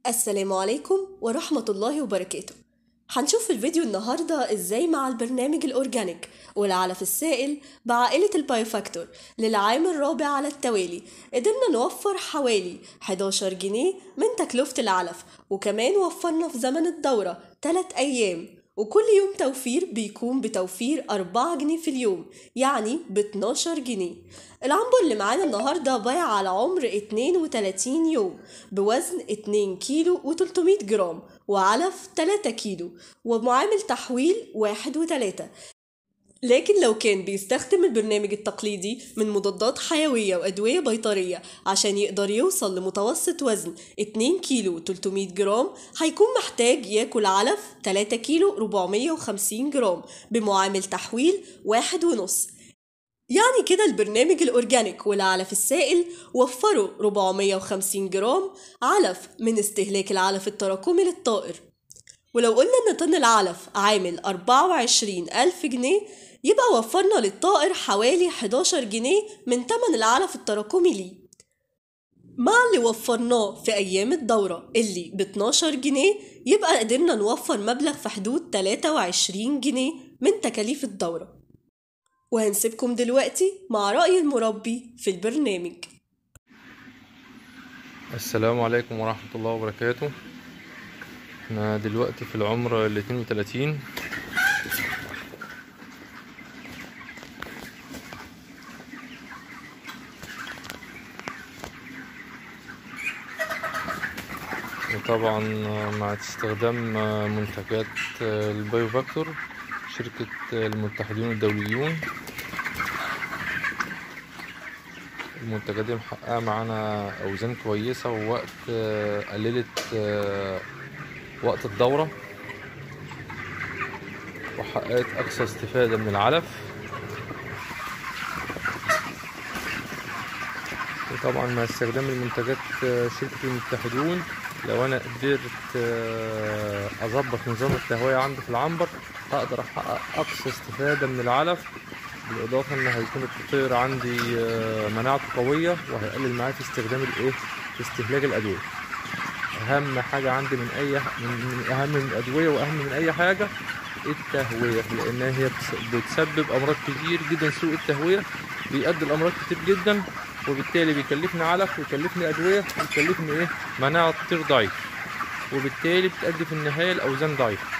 السلام عليكم ورحمة الله وبركاته. هنشوف في الفيديو النهاردة ازاي مع البرنامج الأورجانيك والعلف السائل بعائلة البايوفاكتور للعام الرابع على التوالي قدرنا نوفر حوالي 11 جنيه من تكلفة العلف، وكمان وفرنا في زمن الدورة 3 أيام، وكل يوم توفير بيكون بتوفير 4 جنيه في اليوم، يعني ب 12 جنيه. العنبر اللي معانا النهاردة بايع على عمر 32 يوم بوزن 2 كيلو و300 جرام وعلف 3 كيلو ومعامل تحويل 1.3. لكن لو كان بيستخدم البرنامج التقليدي من مضادات حيوية وأدوية بيطرية عشان يقدر يوصل لمتوسط وزن 2 كيلو 300 جرام، هيكون محتاج ياكل علف 3 كيلو 450 جرام بمعامل تحويل 1.5. يعني كده البرنامج الأورجانيك والعلف السائل وفروا 450 جرام علف من استهلاك العلف التراكمي للطائر. ولو قلنا إن طن العلف عامل 24,000 جنيه، يبقى وفرنا للطائر حوالي 11 جنيه من تمن العلف التراكمي ليه، مع اللي وفرناه في أيام الدورة اللي ب 12 جنيه، يبقى قدرنا نوفر مبلغ في حدود 23 جنيه من تكاليف الدورة. وهنسيبكم دلوقتي مع رأي المربي في البرنامج. السلام عليكم ورحمة الله وبركاته. احنا دلوقتي في العمر 32. وطبعا مع استخدام منتجات البايوفاكتور شركة المتحدين الدوليون. المنتجات دي محققة معانا أوزان كويسة، ووقت قللت وقت الدورة، وحققت أقصى استفادة من العلف. وطبعا مع استخدام المنتجات شركة المتحدون، لو أنا قدرت أظبط نظام التهوية عندي في العنبر، هقدر أحقق أقصى استفادة من العلف، بالإضافة إن هيكون التطير عندي مناعته قوية، وهيقلل معايا في استخدام في استهلاك الأدوية. أهم حاجة عندي من أهم من الأدوية وأهم من أي حاجة التهوية، لأنها هي بتسبب أمراض كتير جدا. سوء التهوية بيؤدي لأمراض كتير جدا، وبالتالي بيكلفني علف ويكلفني أدوية ويكلفني مناعة تطير ضعيف، وبالتالي بتؤدي في النهاية لأوزان ضعيفة.